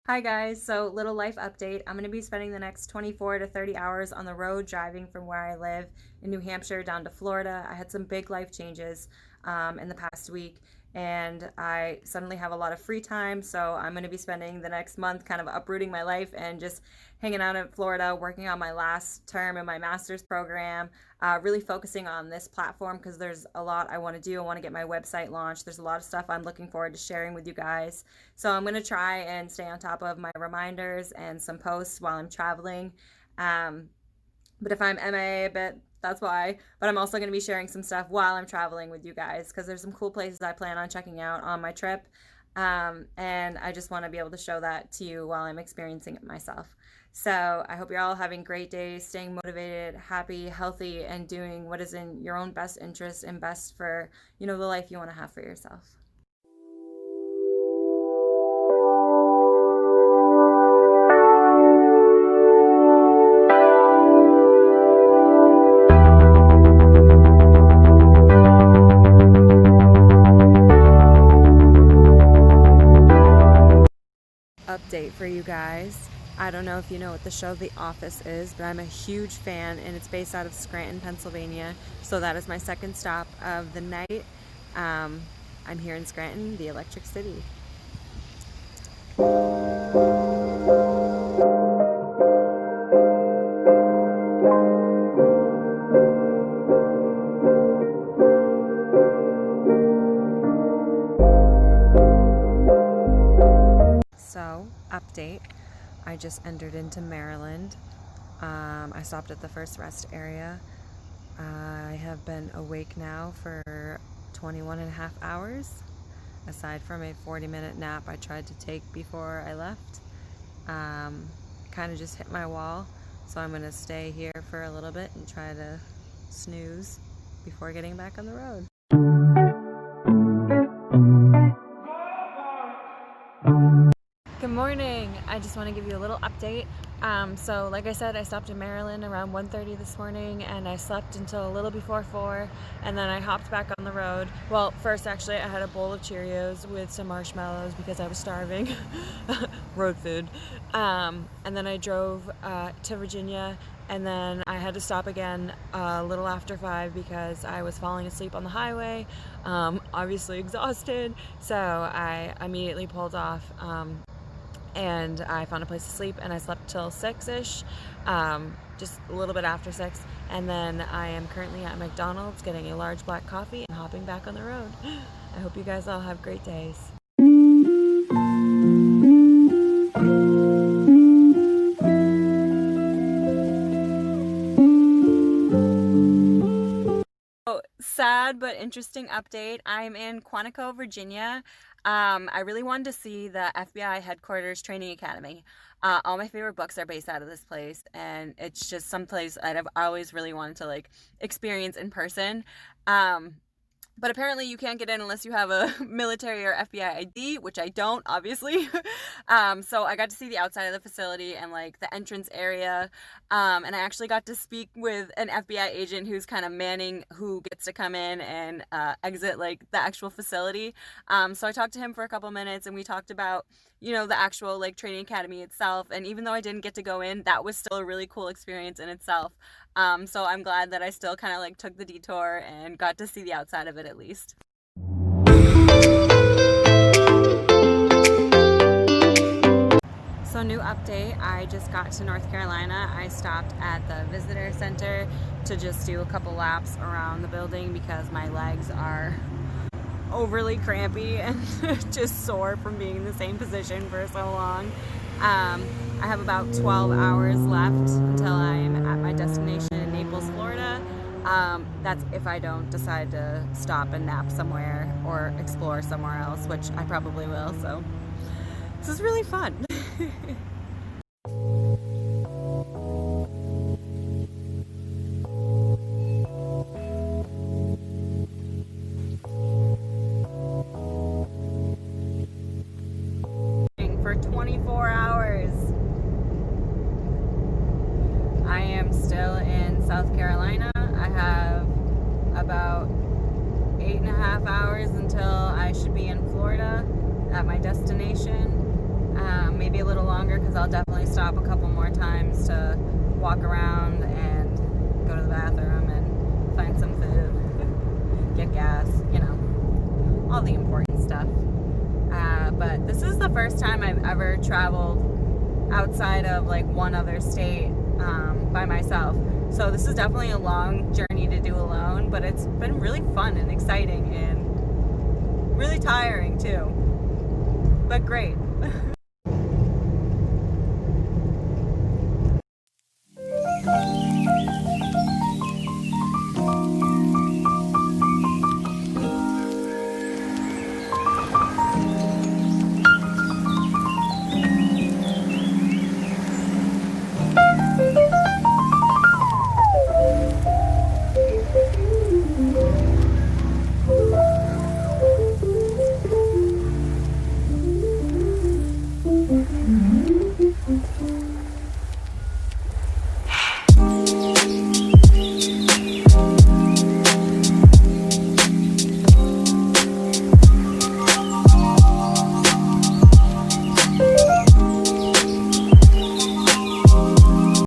Hi guys, so little life update. I'm going to be spending the next 24 to 30 hours on the road driving from where I live in New Hampshire down to Florida. I had some big life changes in the past week and I suddenly have a lot of free time. So I'm going to be spending the next month kind of uprooting my life and just hanging out in Florida, working on my last term in my master's program, really focusing on this platform because there's a lot I want to do. I want to get my website launched. There's a lot of stuff I'm looking forward to sharing with you guys. So I'm going to try and stay on top of my reminders and some posts while I'm traveling. Um, but if I'm MIA a bit, that's why. But I'm also going to be sharing some stuff while I'm traveling with you guys because there's some cool places I plan on checking out on my trip. And I just want to be able to show that to you while I'm experiencing it myself. So I hope you're all having great days, staying motivated, happy, healthy, and doing what is in your own best interest and best for, the life you want to have for yourself. Update for you guys. I don't know if you know what the show The Office is, but I'm a huge fan and it's based out of Scranton, Pennsylvania. So that is my second stop of the night. I'm here in Scranton, the Electric City. So, update. I just entered into Maryland. I stopped at the first rest area. I have been awake now for 21 and a half hours, aside from a 40-minute nap I tried to take before I left. Kind of just hit my wall, so I'm going to stay here for a little bit and try to snooze before getting back on the road. Good morning. I just want to give you a little update. So like I said, I stopped in Maryland around 1:30 this morning and I slept until a little before 4 and then I hopped back on the road. Well, first actually I had a bowl of Cheerios with some marshmallows because I was starving. Road food. And then I drove to Virginia and then I had to stop again a little after 5 because I was falling asleep on the highway, obviously exhausted. So I immediately pulled off. And I found a place to sleep and I slept till 6-ish, just a little bit after 6, and then I am currently at McDonald's getting a large black coffee and hopping back on the road. I hope you guys all have great days. Sad but interesting update. I'm in Quantico, Virginia. I really wanted to see the FBI headquarters training academy. All my favorite books are based out of this place, and it's just some place that I've always really wanted to experience in person. But apparently you can't get in unless you have a military or FBI ID, which I don't, obviously. So I got to see the outside of the facility and the entrance area. And I actually got to speak with an FBI agent who's kind of manning who gets to come in and exit the actual facility. So I talked to him for a couple minutes and we talked about, the actual training academy itself. And even though I didn't get to go in, that was still a really cool experience in itself. So I'm glad that I still kind of took the detour and got to see the outside of it at least. So new update, I just got to North Carolina. I stopped at the visitor center to just do a couple laps around the building because my legs are overly crampy and just sore from being in the same position for so long. I have about 12 hours left until I'm at my destination in Naples, Florida. That's if I don't decide to stop and nap somewhere or explore somewhere else, which I probably will. So this is really fun. For 24 hours. I am still in South Carolina. I have about 8.5 hours until I should be in Florida at my destination. maybe a little longer because I'll definitely stop a couple more times to walk around and go to the bathroom and find some food, get gas, you know, all the important stuff. But this is the first time I've ever traveled outside of like one other state by myself. So this is definitely a long journey to do alone, but it's been really fun and exciting and really tiring too, but great.